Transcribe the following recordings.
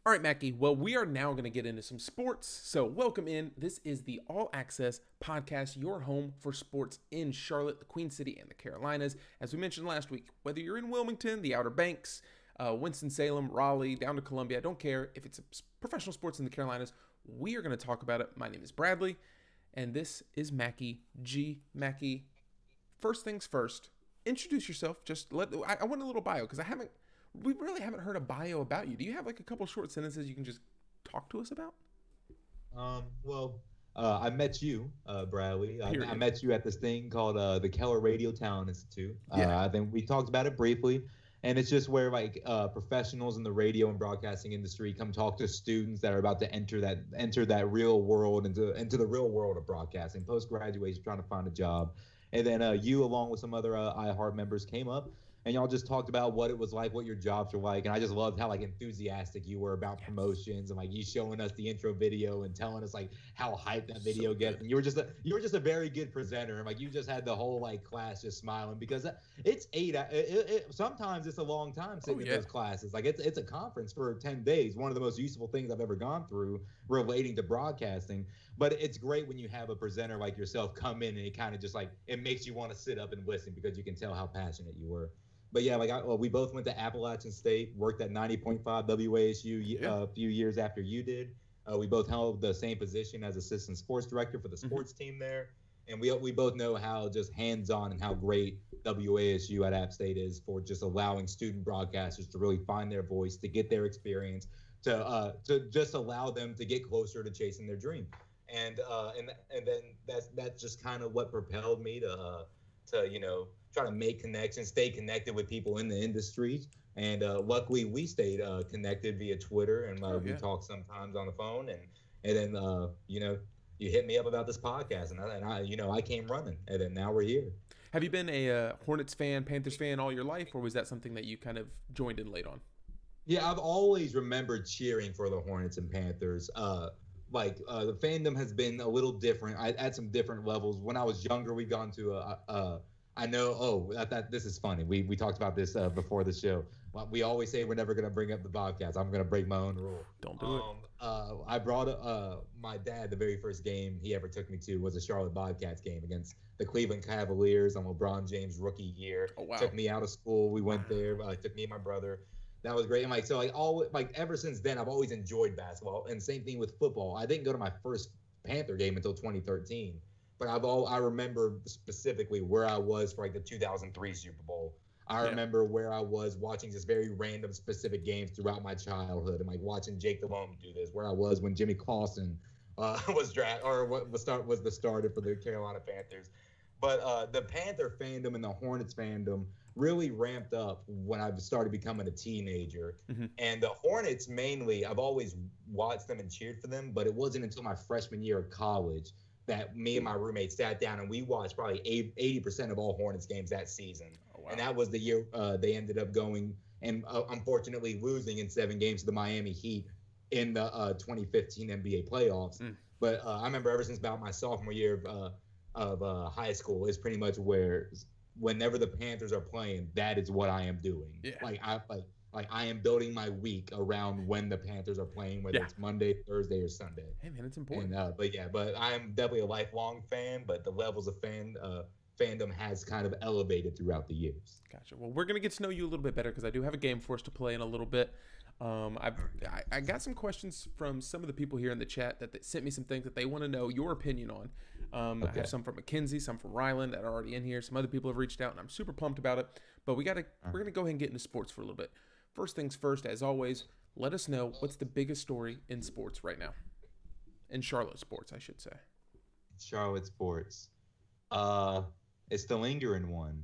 All right, Mackie. Well, we are now going to get into some sports. So, welcome in. This is the All Access podcast, your home for sports in Charlotte, the Queen City, and the Carolinas. As we mentioned last week, whether you're in Wilmington, the Outer Banks, Winston-Salem, Raleigh, down to Columbia, I don't care if it's professional sports in the Carolinas, we are going to talk about it. My name is Bradley, and this is Mackie G. Mackie, first things first, introduce yourself. I want a little bio because we really haven't heard a bio about you. Do you have like a couple short sentences you can just talk to us about? I met you, Bradley. I met you at this thing called the Keller Radio Talent Institute. I think we talked about it briefly, and it's just where professionals in the radio and broadcasting industry come talk to students that are about to enter that real world into the real world of broadcasting, post graduation, trying to find a job. And then you, along with some other iHeart members, came up. And y'all just talked about what it was like, what your jobs were like. And I just loved how enthusiastic you were about promotions and you showing us the intro video and telling us how hyped that video gets. And you were just a very good presenter. And you just had the whole class just smiling because it's sometimes it's a long time sitting in those classes. It's a conference for 10 days. One of the most useful things I've ever gone through relating to broadcasting. But it's great when you have a presenter like yourself come in and it kind of just it makes you want to sit up and listen because you can tell how passionate you were. But yeah, we both went to Appalachian State, worked at 90.5 WASU a few years after you did. We both held the same position as assistant sports director for the sports team there. And we both know how just hands-on and how great WASU at App State is for just allowing student broadcasters to really find their voice, to get their experience, to just allow them to get closer to chasing their dream. And then that's just kind of what propelled me to try to make connections, stay connected with people in the industry. And luckily, we stayed connected via Twitter, and we talk sometimes on the phone. And then you hit me up about this podcast, and I came running, and then now we're here. Have you been a Hornets fan, Panthers fan all your life, or was that something that you kind of joined in late on? Yeah, I've always remembered cheering for the Hornets and Panthers. The fandom has been a little different. At some different levels. When I was younger, we'd gone to I know. This is funny. We talked about this before the show. We always say we're never going to bring up the podcast. I'm going to break my own rule. Don't do it. I brought my dad. The very first game he ever took me to was a Charlotte Bobcats game against the Cleveland Cavaliers on LeBron James' rookie year. Oh, wow. Took me out of school. We went there. Took me and my brother. That was great. And ever since then, I've always enjoyed basketball. And same thing with football. I didn't go to my first Panther game until 2013. But I remember specifically where I was for the 2003 Super Bowl. I remember where I was watching just very random specific games throughout my childhood, and watching Jake Delhomme do this. Where I was when Jimmy Clausen was the starter for the Carolina Panthers. But the Panther fandom and the Hornets fandom really ramped up when I started becoming a teenager. Mm-hmm. And the Hornets mainly, I've always watched them and cheered for them, but it wasn't until my freshman year of college that me and my roommate sat down and we watched probably 80% of all Hornets games that season. Oh, wow. And that was the year they ended up going and unfortunately losing in 7 games to the Miami Heat in the 2015 NBA playoffs. But I remember ever since about my sophomore year of high school is pretty much where whenever the Panthers are playing, that is what I am doing. Yeah. I am building my week around when the Panthers are playing, whether it's Monday, Thursday, or Sunday. Hey, man, it's important. And, but I'm definitely a lifelong fan, but the levels of fandom has kind of elevated throughout the years. Gotcha. Well, we're going to get to know you a little bit better because I do have a game for us to play in a little bit. I got some questions from some of the people here in the chat that sent me some things that they want to know your opinion on. I have some from Mackenzie, some from Ryland that are already in here. Some other people have reached out, and I'm super pumped about it. But we're going to go ahead and get into sports for a little bit. First things first, as always, let us know what's the biggest story in sports right now. In Charlotte sports, I should say. Charlotte sports. It's the lingering one.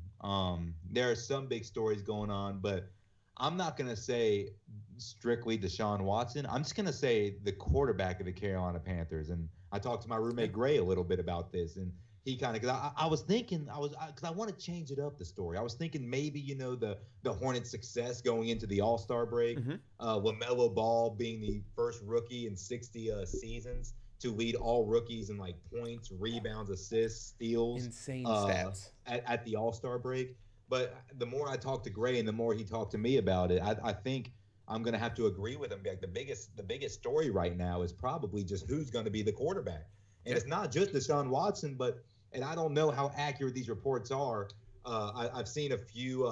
There are some big stories going on, but I'm not going to say strictly Deshaun Watson. I'm just going to say the quarterback of the Carolina Panthers. And I talked to my roommate Gray a little bit about this, and he kind of, because I was thinking, because I want to change it up, the story. I was thinking maybe, the Hornets' success going into the All-Star break, LaMelo Ball being the first rookie in 60 seasons to lead all rookies in points, rebounds, assists, steals. Insane stats. At the All-Star break. But the more I talked to Gray and the more he talked to me about it, I think I'm gonna have to agree with him. Like the biggest story right now is probably just who's going to be the quarterback, and it's not just Deshaun Watson, and I don't know how accurate these reports are. I've seen a few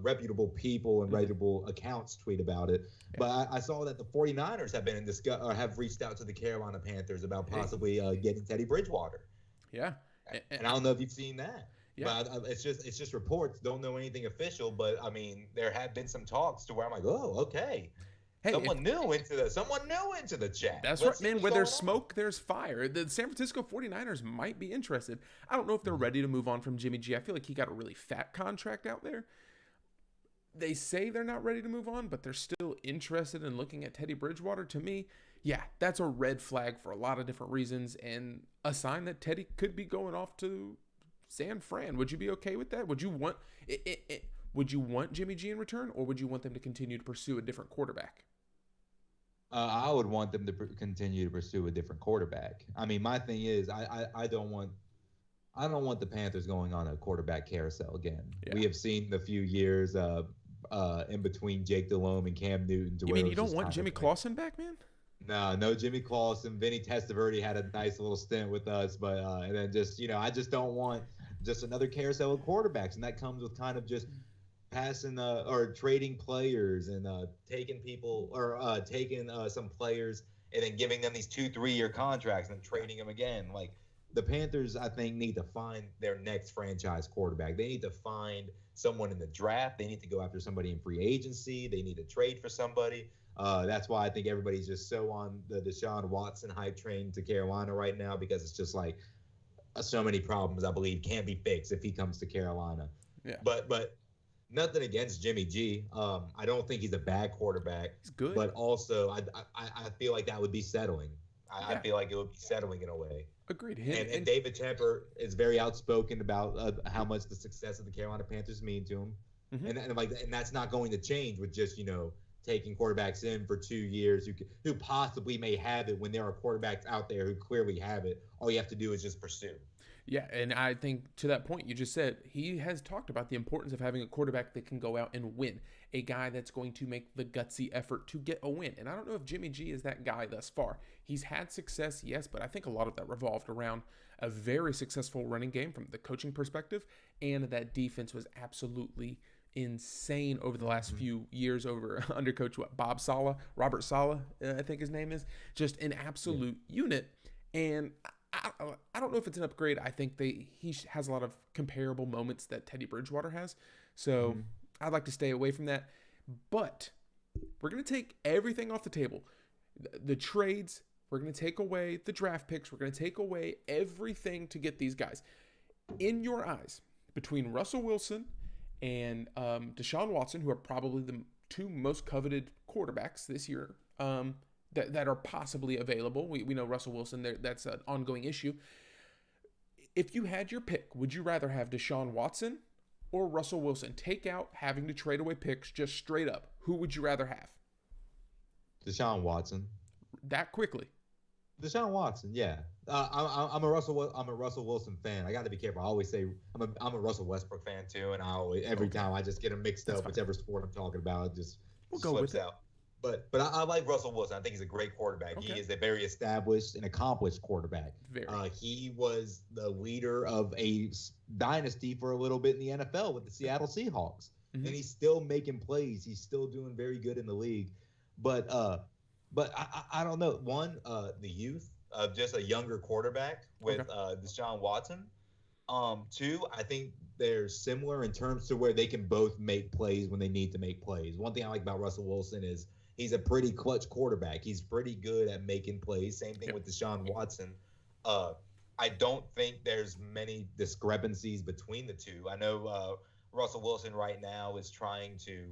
reputable people and reputable accounts tweet about it, but I saw that the 49ers have been have reached out to the Carolina Panthers about possibly getting Teddy Bridgewater. Yeah, and I don't know if you've seen that. Yeah. But it's just reports. Don't know anything official. But I mean, there have been some talks to where I'm like, oh, okay. Hey, someone new into the chat. That's right, man. Where there's smoke, there's fire. The San Francisco 49ers might be interested. I don't know if they're ready to move on from Jimmy G. I feel like he got a really fat contract out there. They say they're not ready to move on, but they're still interested in looking at Teddy Bridgewater. To me, yeah, that's a red flag for a lot of different reasons and a sign that Teddy could be going off to San Fran. Would you be okay with that? Would you want Would you want Jimmy G in return, or would you want them to continue to pursue a different quarterback? I would want them to continue to pursue a different quarterback. I mean, my thing is, I don't want the Panthers going on a quarterback carousel again. Yeah. We have seen the few years in between Jake Delhomme and Cam Newton. You mean you don't want Jimmy Clausen back, man? No Jimmy Clausen. Vinny Testaverde had a nice little stint with us, but and then just I just don't want just another carousel of quarterbacks, and that comes with kind of just passing or trading players and taking people or taking some players and then giving them these 2-3 year contracts and then trading them again. Like the Panthers, I think, need to find their next franchise quarterback. They need to find someone in the draft. They need to go after somebody in free agency. They need to trade for somebody. That's why I think everybody's just so on the Deshaun Watson hype train to Carolina right now, because it's just like so many problems, I believe, can be fixed if he comes to Carolina. Yeah. But nothing against Jimmy G. I don't think he's a bad quarterback. He's good. But also, I feel like that would be settling. I feel like it would be settling in a way. Agreed. And David Tepper is very outspoken about how much the success of the Carolina Panthers mean to him. Mm-hmm. And that's not going to change with just, taking quarterbacks in for 2 years who possibly may have it when there are quarterbacks out there who clearly have it. All you have to do is just pursue. Yeah, and I think to that point you just said, he has talked about the importance of having a quarterback that can go out and win, a guy that's going to make the gutsy effort to get a win. And I don't know if Jimmy G is that guy thus far. He's had success, yes, but I think a lot of that revolved around a very successful running game from the coaching perspective, and that defense was absolutely insane over the last few years under coach Robert Saleh, I think his name is. Just an absolute unit. And I don't know if it's an upgrade. I think he has a lot of comparable moments that Teddy Bridgewater has. So I'd like to stay away from that. But we're going to take everything off the table. The trades, we're going to take away the draft picks. We're going to take away everything to get these guys. In your eyes, between Russell Wilson and Deshaun Watson, who are probably the two most coveted quarterbacks this year, that are possibly available. We know Russell Wilson, that's an ongoing issue. If you had your pick, would you rather have Deshaun Watson or Russell Wilson? Take out having to trade away picks, just straight up. Who would you rather have? Deshaun Watson. That quickly? Deshaun Watson, yeah. I'm a Russell Wilson fan. I got to be careful. I always say I'm a Russell Westbrook fan too, and every time I just get them mixed up, whichever sport I'm talking about, it just slips out. But I like Russell Wilson. I think he's a great quarterback. Okay. He is a very established and accomplished quarterback. He was the leader of a dynasty for a little bit in the NFL with the Seattle Seahawks, and he's still making plays. He's still doing very good in the league. But I don't know. One, the youth of just a younger quarterback with Deshaun Watson. Two, I think they're similar in terms to where they can both make plays when they need to make plays. One thing I like about Russell Wilson is he's a pretty clutch quarterback. He's pretty good at making plays. Same thing with Deshaun Watson. I don't think there's many discrepancies between the two. I know Russell Wilson right now is trying to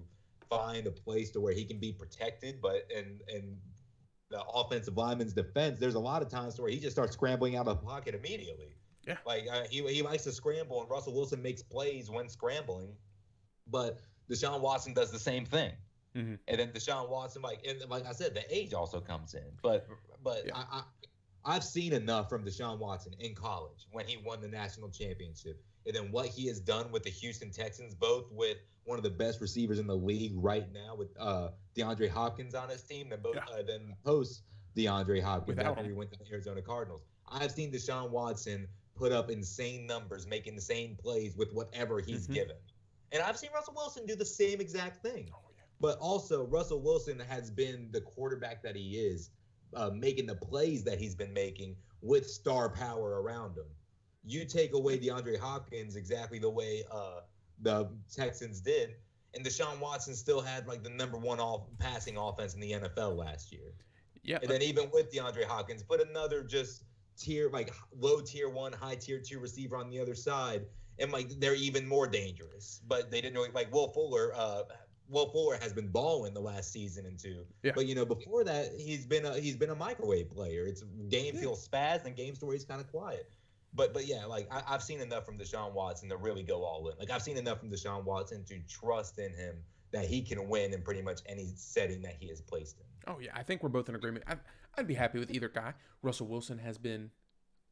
find a place to where he can be protected, but in the offensive lineman's defense, there's a lot of times where he just starts scrambling out of the pocket immediately. Yeah, like he likes to scramble, and Russell Wilson makes plays when scrambling, but Deshaun Watson does the same thing. Mm-hmm. And then Deshaun Watson, like I said, the age also comes in. But I've seen enough from Deshaun Watson in college when he won the national championship. and then what he has done with the Houston Texans, both with one of the best receivers in the league right now with DeAndre Hopkins on his team, then post DeAndre Hopkins after he went to the Arizona Cardinals. I've seen Deshaun Watson put up insane numbers, making the same plays with whatever he's given. And I've seen Russell Wilson do the same exact thing. Oh, yeah. But also, Russell Wilson has been the quarterback that he is, making the plays that he's been making with star power around him. You take away DeAndre Hopkins exactly the way the Texans did, and Deshaun Watson still had like the number one passing offense in the NFL last year. Yeah. And then even with DeAndre Hopkins, put another just low tier 1, high tier 2 receiver on the other side, and like they're even more dangerous. But they didn't know, like Will Fuller has been balling the last season and two. Yeah. But before that, he's been a microwave player. It's game feels spaz and game story's kind of quiet. But yeah, like I've seen enough from Deshaun Watson to really go all in. Like I've seen enough from Deshaun Watson to trust in him that he can win in pretty much any setting that he is placed in. Oh yeah, I think we're both in agreement. I'd be happy with either guy. Russell Wilson has been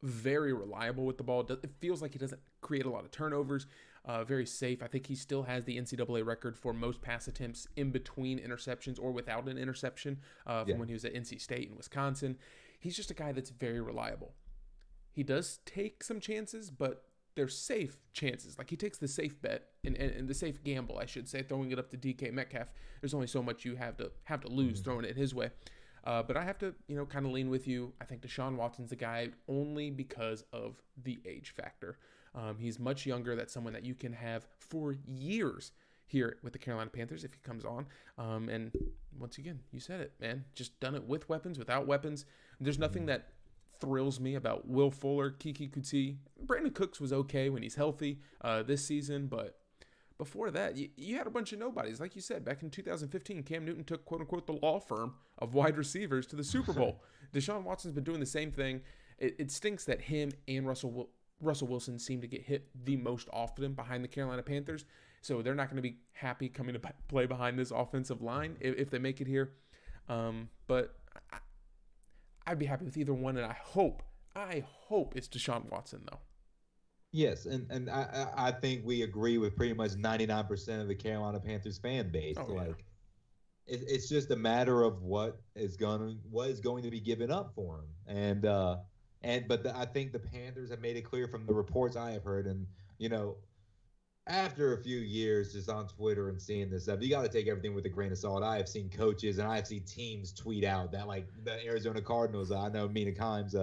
very reliable with the ball. It feels like he doesn't create a lot of turnovers. Very safe. I think he still has the NCAA record for most pass attempts in between interceptions or without an interception from when he was at NC State and Wisconsin. He's just a guy that's very reliable. He does take some chances, but they're safe chances. Like he takes the safe bet and the safe gamble, I should say, throwing it up to DK Metcalf. There's only so much you have to lose throwing it his way. But I have to, kind of lean with you. I think Deshaun Watson's the guy only because of the age factor. He's much younger. That's someone that you can have for years here with the Carolina Panthers if he comes on. And once again, you said it, man. Just done it with weapons, without weapons. There's nothing that thrills me about Will Fuller, Kiki Kuti. Brandon Cooks was okay when he's healthy this season, but before that, you had a bunch of nobodies. Like you said, back in 2015, Cam Newton took, quote-unquote, the law firm of wide receivers to the Super Bowl. Deshaun Watson's been doing the same thing. It stinks that him and Russell Wilson seem to get hit the most often behind the Carolina Panthers, so they're not going to be happy coming to play behind this offensive line if they make it here. But I'd be happy with either one, and I hope it's Deshaun Watson, though. Yes, and I think we agree with pretty much 99% of the Carolina Panthers fan base. Oh, like, yeah. It's just a matter of what is going to be given up for him, I think the Panthers have made it clear from the reports I have heard, and after a few years just on Twitter and seeing this stuff, you got to take everything with a grain of salt. I have seen coaches and I have seen teams tweet out that, like the Arizona Cardinals, I know Mina Kimes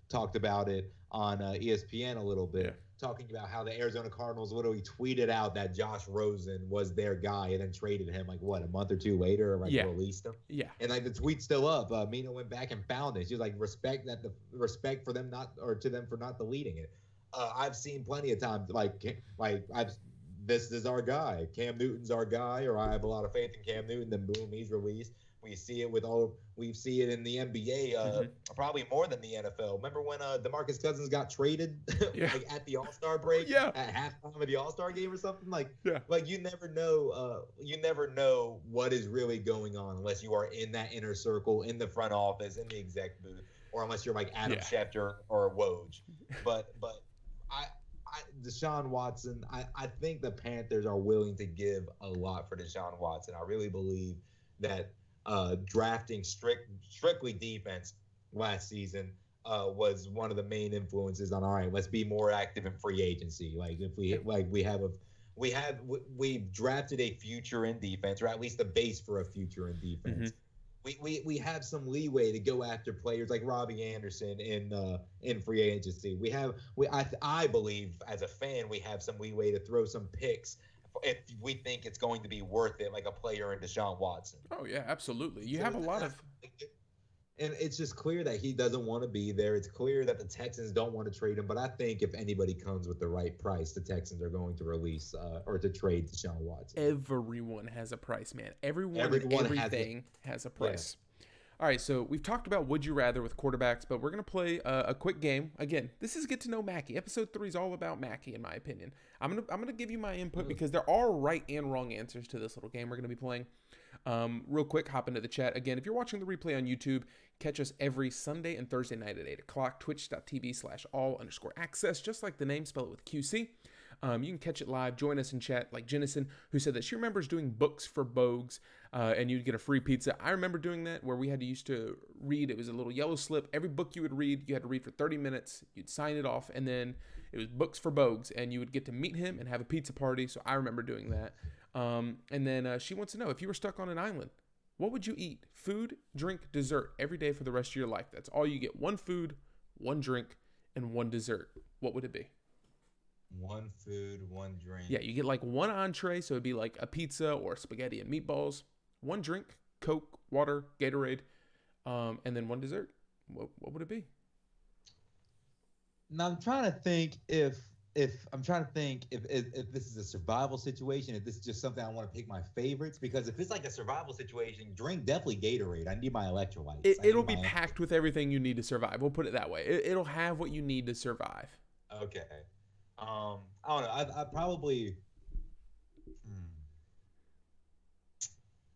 talked about it on ESPN a little bit, talking about how the Arizona Cardinals literally tweeted out that Josh Rosen was their guy and then traded him like a month or two later, or released him. Yeah. And like the tweet's still up. Mina went back and found it. She was like, respect for them to them for not deleting it. I've seen plenty of times this is our guy. Cam Newton's our guy, or I have a lot of faith in Cam Newton. Then boom, he's released. We see it in the NBA, probably more than the NFL. Remember when DeMarcus Cousins got traded at the All-Star break, at halftime of the All-Star game or something? Like you never know what is really going on unless you are in that inner circle, in the front office, in the exec booth, or unless you're like Adam Schefter or Woj. But Deshaun Watson, I think the Panthers are willing to give a lot for Deshaun Watson. I really believe that drafting strictly defense last season was one of the main influences on, all right, let's be more active in free agency. Like if we've drafted a future in defense, or at least a base for a future in defense. We have some leeway to go after players like Robbie Anderson in free agency. I believe as a fan we have some leeway to throw some picks if we think it's going to be worth it, like a player in Deshaun Watson. Oh yeah, absolutely. You have a lot of. And it's just clear that he doesn't want to be there. It's clear that the Texans don't want to trade him. But I think if anybody comes with the right price, the Texans are going to release or to trade Deshaun Watson. Everyone has a price, man. Everything has a price. Yeah. All right, so we've talked about Would You Rather with quarterbacks, but we're going to play a quick game. Again, this is Get to Know Mackey. Episode 3 is all about Mackey, in my opinion. I'm gonna give you my input because there are right and wrong answers to this little game we're going to be playing. Real quick, hop into the chat. Again, if you're watching the replay on YouTube, catch us every Sunday and Thursday night at 8 o'clock, twitch.tv/all_access, just like the name, spell it with QC. You can catch it live. Join us in chat, like Jennison, who said that she remembers doing books for Bogues, and you'd get a free pizza. I remember doing that where we had to used to read. It was a little yellow slip. Every book you would read, you had to read for 30 minutes. You'd sign it off, and then it was books for Bogues, and you would get to meet him and have a pizza party. So I remember doing that. And then she wants to know, if you were stuck on an island, what would you eat? Food, drink, dessert every day for the rest of your life. That's all you get. One food, one drink, and one dessert. What would it be? One food, one drink. Yeah, you get like one entree, so it'd be like a pizza or spaghetti and meatballs. One drink, Coke, water, Gatorade, and then one dessert. What would it be? Now I'm trying to think if this is a survival situation, if this is just something I want to pick my favorites, because if it's like a survival situation, drink definitely Gatorade. I need my electrolytes. It'll be packed with everything you need to survive. We'll put it that way. It'll have what you need to survive. Okay. I don't know. I probably.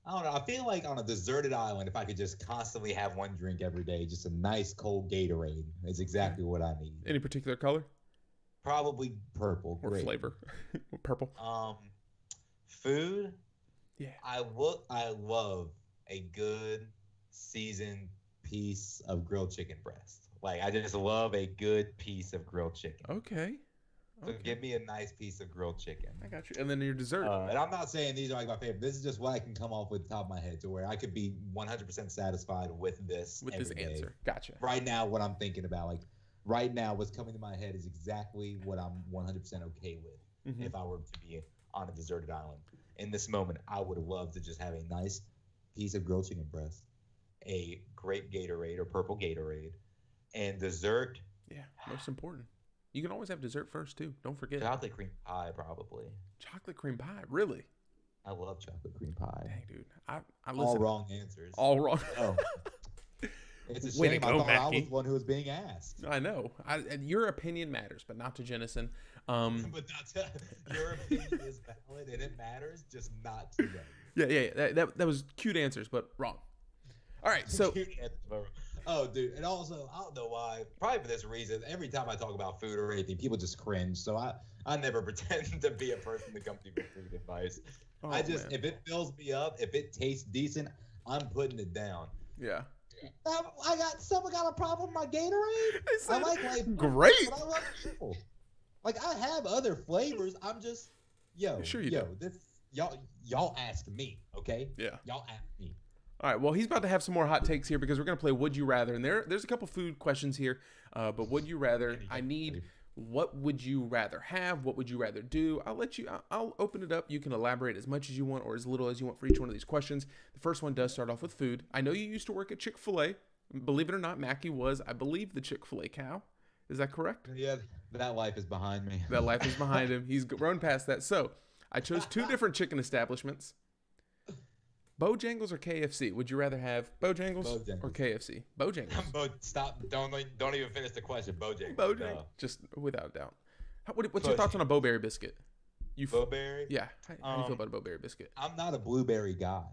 I don't know. I feel like on a deserted island, if I could just constantly have one drink every day, just a nice cold Gatorade is exactly what I need. Any particular color? Probably purple. Or Great. flavor. Purple. Food. Yeah. I love a good seasoned piece of grilled chicken breast. Like, I just love a good piece of grilled chicken. Okay. So give me a nice piece of grilled chicken. I got you. And then your dessert. And I'm not saying these are like my favorite. This is just what I can come off with the top of my head to where I could be 100% satisfied with this. With this answer. Gotcha. Right now, what I'm thinking about, like right now, what's coming to my head is exactly what I'm 100% okay with. If I were to be on a deserted island. In this moment, I would love to just have a nice piece of grilled chicken breast, a great Gatorade or purple Gatorade, and dessert. Yeah, most important. You can always have dessert first, too. Don't forget. Chocolate cream pie, probably. Chocolate cream pie? Really? I love chocolate cream pie. Dang, dude. I listen. All wrong answers. All wrong. Oh. It's a Way to shame. go, I thought I Mackie. was the one who was being asked. I know. Your opinion matters, but not to Jennison. But your opinion is valid and it matters, just not to them. Yeah. That was cute answers, but wrong. All right, so. Oh, dude. And also, I don't know why. Probably for this reason. Every time I talk about food or anything, people just cringe. So I never pretend to be a person to come to you for food advice. If it fills me up, if it tastes decent, I'm putting it down. Yeah. Someone got a problem with my Gatorade? I like life. Great. But I love people. Like, I have other flavors. I'm just, this y'all ask me, okay? Yeah. Y'all ask me. All right, well, he's about to have some more hot takes here because we're going to play Would You Rather. And there's a couple food questions here, but Would You Rather, I need what would you rather have? What would you rather do? I'll open it up. You can elaborate as much as you want or as little as you want for each one of these questions. The first one does start off with food. I know you used to work at Chick-fil-A. Believe it or not, Mackie was, I believe, the Chick-fil-A cow. Is that correct? Yeah, that life is behind me. That life is behind him. He's grown past that. So I chose two different chicken establishments. Bojangles or KFC? Would you rather have Bojangles or KFC? Bojangles. Stop! Don't even finish the question. Bojangles. Bojangles. Just without a doubt. What's your thoughts on a Bowberry biscuit? Bowberry? Yeah. How do you feel about a Bowberry biscuit? I'm not a blueberry guy,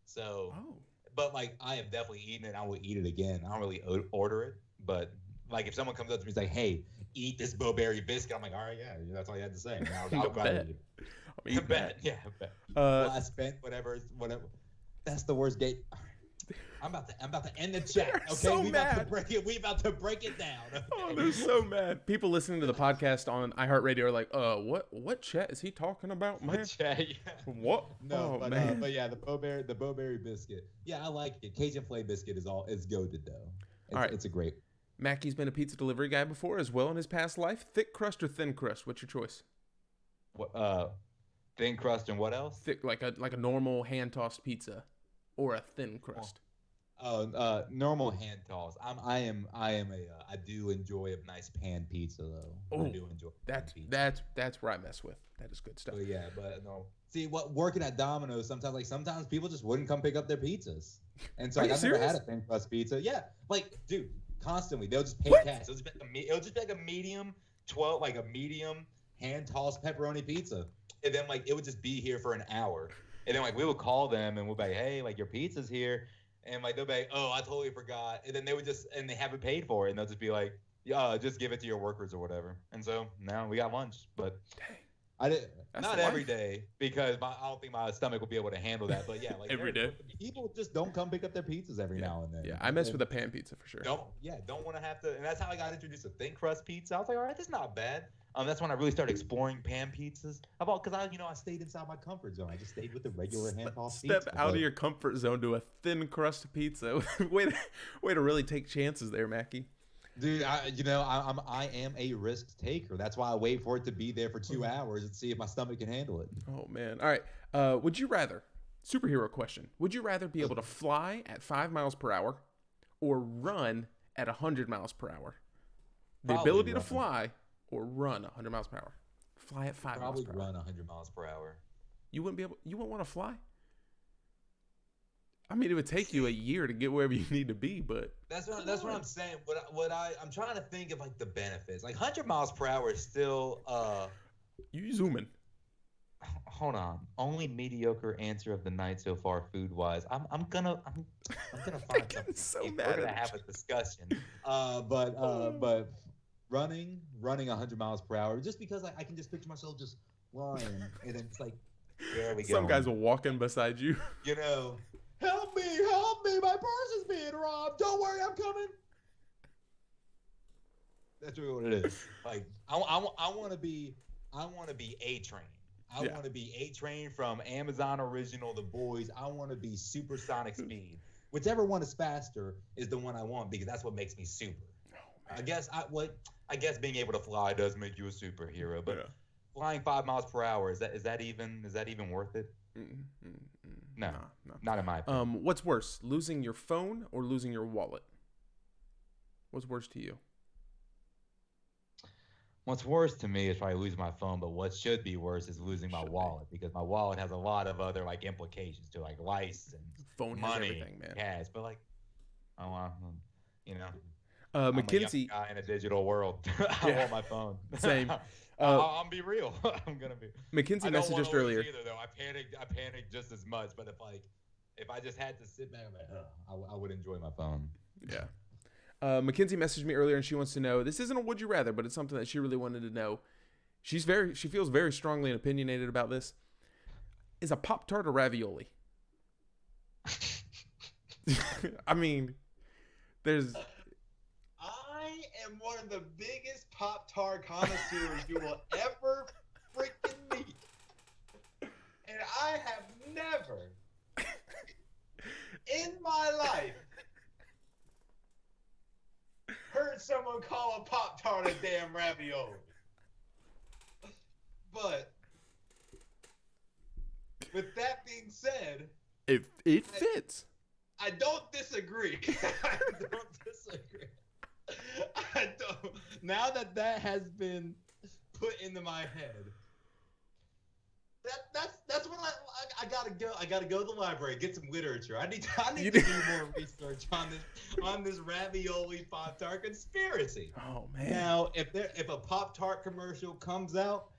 so. Oh. But like, I have definitely eaten it. I will eat it again. I don't really order it, but like, if someone comes up to me and is like, "Hey, eat this Bowberry biscuit," I'm like, "All right, yeah, that's all you had to say." I'll bet. I bet. Yeah, I bet. Well, I spent whatever. That's the worst date. I'm about to end the chat. Okay, so mad. We about to break it down. Okay? Oh, they're so mad. People listening to the podcast on iHeartRadio are like, what chat is he talking about, man? What chat? Yeah. What? No, oh, but yeah, the Bowberry biscuit. Yeah, I like it. Cajun flay biscuit is goated though. All right, it's a great. Mackie's been a pizza delivery guy before as well in his past life. Thick crust or thin crust? What's your choice? What? Thin crust and what else? Thick, like a normal hand tossed pizza, or a thin crust. Normal hand toss. I do enjoy a nice pan pizza though. Oh, I do enjoy that's where I mess with. That is good stuff. But yeah, but no. See, working at Domino's, sometimes people just wouldn't come pick up their pizzas, and so I've never had a thin crust pizza. Yeah, like dude, constantly they'll just pay cash. It'll just be like a medium hand tossed pepperoni pizza, and then like it would just be here for an hour, and then like we would call them and we'll be like, hey, like your pizza's here. And like they'll be like, oh, I totally forgot. And then they haven't paid for it. And they'll just be like, yeah, just give it to your workers or whatever. And so now we got lunch. But I did That's not life. every day because I don't think my stomach will be able to handle that. But yeah, like every day. People just don't come pick up their pizzas every now and then. Yeah, I mess with a pan pizza for sure. Don't want to have to. And that's how I got introduced to thin crust pizza. I was like, all right, that's not bad. That's when I really started exploring pan pizzas. Because I stayed inside my comfort zone. I just stayed with the regular hand tossed pizza. Step out of your comfort zone to a thin crust pizza. way to really take chances there, Mackie. Dude, I am a risk taker. That's why I wait for it to be there for 2 hours and see if my stomach can handle it. Oh man! All right. Would you rather? Superhero question. Would you rather be able to fly at 5 miles per hour, or run at 100 miles per hour? The Probably ability run. to fly or run 100 miles per hour. Fly at 5 miles per hour. Probably run 100 miles per hour. You wouldn't want to fly? I mean, it would take you a year to get wherever you need to be, but that's what I'm saying. I'm trying to think of like the benefits. Like 100 miles per hour is still you zooming. Hold on. Only mediocre answer of the night so far, food wise. I'm gonna find something. So we're gonna have a discussion. But running 100 miles per hour, just because I can just picture myself just flying, and then it's like, there we go. Some guys are walking beside you. Help me, my purse is being robbed. Don't worry, I'm coming. That's really what it is. Like I want to be A-Train. I want to be A-Train from Amazon Original, The Boys. I want to be supersonic speed. Whichever one is faster is the one I want because that's what makes me super. I guess being able to fly does make you a superhero, but flying 5 miles per hour is that even worth it? No, not in my opinion. What's worse, losing your phone or losing your wallet? What's worse to you? What's worse to me is probably losing my phone, but what should be worse is losing my wallet because my wallet has a lot of other like implications to like lice and phone money, has everything, man. Cash, but like, Mackenzie, I'm a young guy in a digital world. I want my phone. Same. I'll be real. I'm gonna be. Mackenzie messaged us earlier. Either, though. I panicked just as much. But if I just had to sit back, I would enjoy my phone. Yeah. Mackenzie messaged me earlier, and she wants to know. This isn't a would you rather, but it's something that she really wanted to know. She feels very strongly and opinionated about this. Is a Poptart a ravioli? I mean, there's. I am one of the biggest Pop-Tart connoisseurs you will ever freaking meet. And I have never in my life heard someone call a Pop-Tart a damn ravioli. But with that being said, it fits. I don't disagree. I don't. Now that has been put into my head, that's when I gotta go. I gotta go to the library, get some literature. I need to do more research on this ravioli Pop-Tart conspiracy. Oh man! Now, if a Pop-Tart commercial comes out,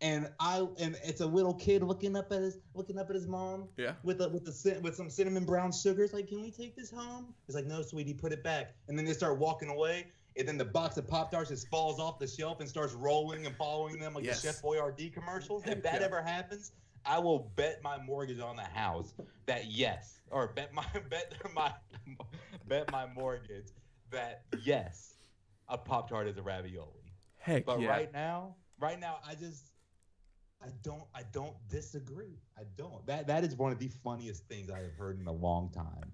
and it's a little kid looking up at his mom, with some cinnamon brown sugar. It's like, can we take this home? It's like, no, sweetie, put it back. And then they start walking away, and then the box of Pop-Tarts just falls off the shelf and starts rolling and following them like the Chef Boyardee commercials. If that ever happens, I will bet my mortgage on the house that bet my mortgage that yes, a Pop-Tart is a ravioli. Heck but yeah. right now, I don't disagree. I don't. That is one of the funniest things I have heard in a long time.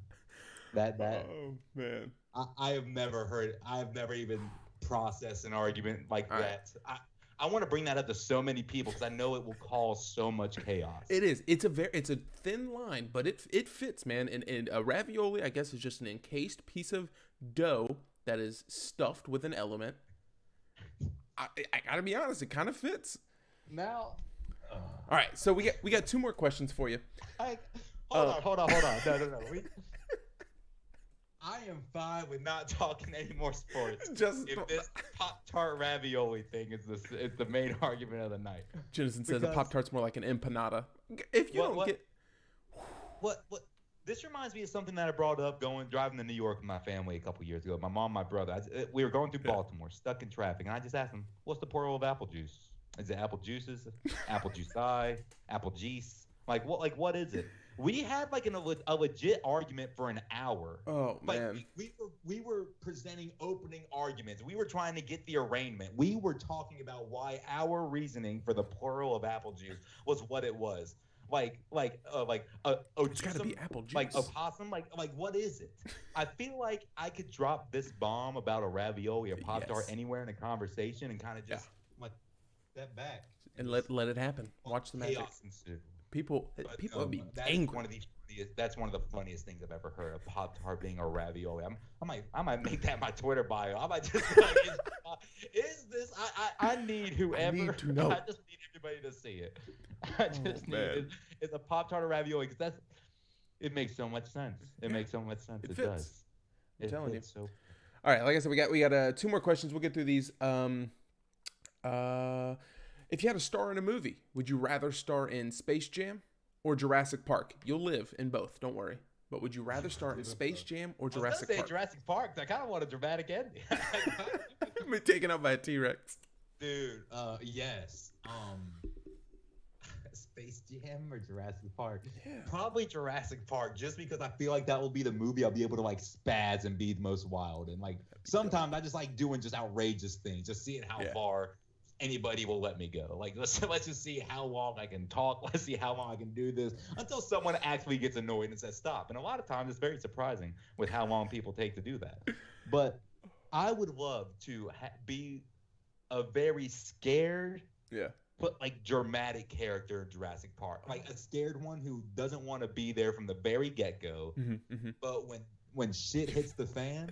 Oh man. I have never even processed an argument like that. Right. I want to bring that up to so many people because I know it will cause so much chaos. It is. It's a thin line, but it fits, man. And a ravioli, I guess, is just an encased piece of dough that is stuffed with an element. I gotta be honest, it kind of fits. Now, all right. So we got two more questions for you. Hold on. No. I am fine with not talking any more sports. If this Pop-Tart ravioli thing is the main argument of the night. Jennison says a Pop-Tart's more like an empanada. If you what this reminds me of something that I brought up driving to New York with my family a couple years ago. My mom, my brother, we were going through Baltimore, stuck in traffic, and I just asked them, "What's the pour of apple juice?" Is it apple juices? Apple juice apple juice? Like what is it? We had like a legit argument for an hour. Oh man, we were presenting opening arguments. We were trying to get the arraignment. We were talking about why our reasoning for the plural of apple juice was what it was. It's got to be apple juice. Like opossum. Like what is it? I feel like I could drop this bomb about a ravioli or Poptart anywhere in a conversation and kind of just like step back and let it happen. Watch the magic. People would be angry. That's one of the funniest things I've ever heard. A Pop-Tart being a ravioli. I might make that my Twitter bio. I might just is this? I need whoever. I need to know. I just need everybody to see it. I just need it's a Pop-Tart or ravioli because it makes so much sense. It makes so much sense. It does. I'm telling you. So. All right, like I said, we got 2 more questions. We'll get through these. If you had a star in a movie, would you rather star in Space Jam or Jurassic Park? You'll live in both, don't worry. But would you rather star in Space Jam or Jurassic Park? Jurassic Park. I kind of want a dramatic ending. I'm being taken out by a T-Rex. Dude, yes. Space Jam or Jurassic Park? Yeah. Probably Jurassic Park, just because I feel like that will be the movie I'll be able to like spaz and be the most wild. And like sometimes I just like doing just outrageous things, just seeing how far anybody will let me go. Like let's just see how long I can talk. Let's see how long I can do this until someone actually gets annoyed and says stop. And a lot of times it's very surprising with how long people take to do that. But I would love to be a very scared, but like dramatic character in Jurassic Park, like a scared one who doesn't want to be there from the very get-go. But when shit hits the fan,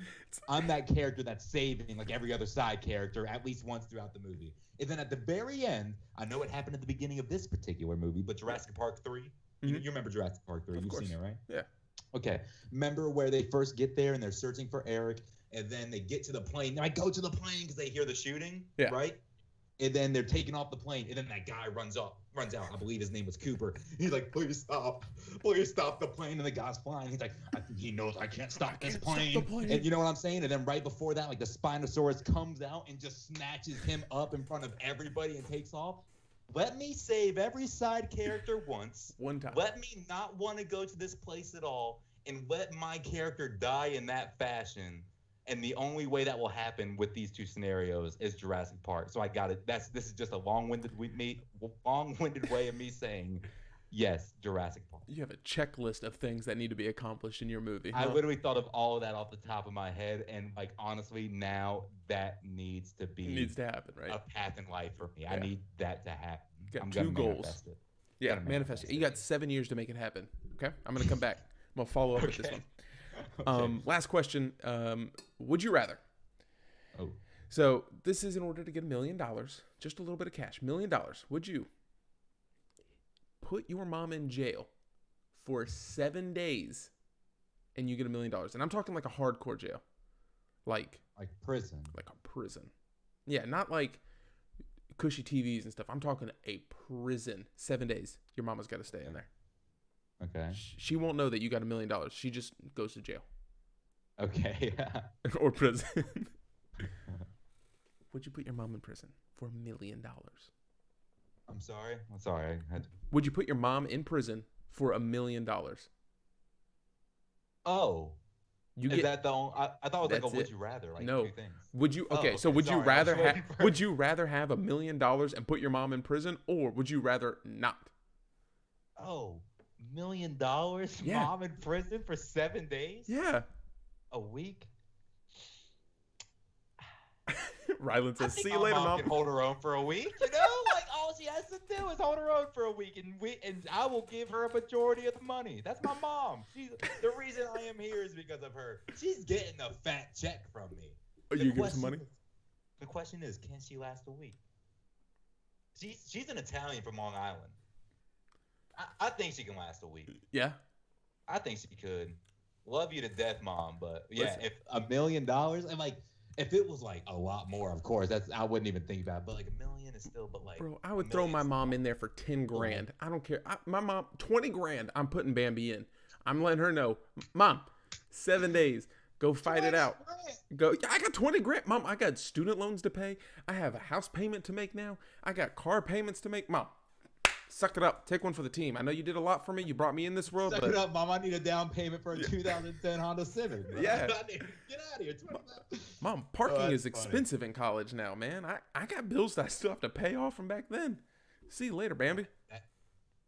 I'm that character that's saving like every other side character at least once throughout the movie. And then at the very end, I know it happened at the beginning of this particular movie, but Jurassic Park 3, you remember Jurassic Park 3, you've seen it, right? Yeah. Okay. Remember where they first get there and they're searching for Eric, and then they get to the plane. They might go to the plane because they hear the shooting, right? And then they're taking off the plane, and then that guy runs out. I believe his name was Cooper. He's like, please stop the plane. And the guy's flying. He's like, he knows I can't stop this plane. And you know what I'm saying? And then right before that, like the Spinosaurus comes out and just snatches him up in front of everybody and takes off. Let me save every side character one time. Let me not want to go to this place at all, and let my character die in that fashion. And the only way that will happen with these 2 scenarios is Jurassic Park. So I got it. This is just a long-winded way of me saying, yes, Jurassic Park. You have a checklist of things that need to be accomplished in your movie. I literally thought of all of that off the top of my head, and like honestly, now that needs to happen, right? A path in life for me. I need that to happen. I'm 2 goals. Yeah, manifest it. You got 7 years to make it happen. Okay, I'm gonna come back. I'm gonna follow up with this one. Okay. Last question. Would you rather? Oh. So this is in order to get $1 million, just a little bit of cash. $1 million. Would you put your mom in jail for 7 days and you get $1 million? And I'm talking like a hardcore jail. Like prison. Like a prison. Yeah, not like cushy TVs and stuff. I'm talking a prison. 7 days. Your mama's got to stay in there. Okay. She won't know that you got $1 million. She just goes to jail. Okay. Yeah. Or prison. Would you put your mom in prison for $1 million? I'm sorry. Would you put your mom in prison for $1 million? Oh. That the only? I thought it was like a would you rather, like no. 2 things. Would you? Okay, so would you rather have? Would you rather have $1 million and put your mom in prison, or would you rather not? Oh. $1 million, mom in prison for 7 days? Yeah. A week? Rylan says, see you later, mom. Can hold her own for a week, you know? Like, all she has to do is hold her own for a week, and I will give her a majority of the money. That's my mom. The reason I am here is because of her. She's getting a fat check from me. You give her some money? The question is, can she last a week? She's an Italian from Long Island. I think she can last a week. Yeah. I think she could. Love you to death, Mom. But yeah, if $1 million, and like, if it was like a lot more, of course, I wouldn't even think about it. But like $1 million is still, but like. Bro, I would throw my mom in there for 10 grand. I don't care. My mom, 20 grand. I'm putting Bambi in. I'm letting her know, Mom, 7 days. Go fight it out. Go. I got 20 grand. Mom, I got student loans to pay. I have a house payment to make now. I got car payments to make. Mom, suck it up. Take one for the team. I know you did a lot for me. You brought me in this world. Suck it up, Mom. I need a down payment for a 2010 Honda Civic. Bro. Yeah. Get out of here. Mom, parking is expensive in college now, man. I got bills that I still have to pay off from back then. See you later, Bambi.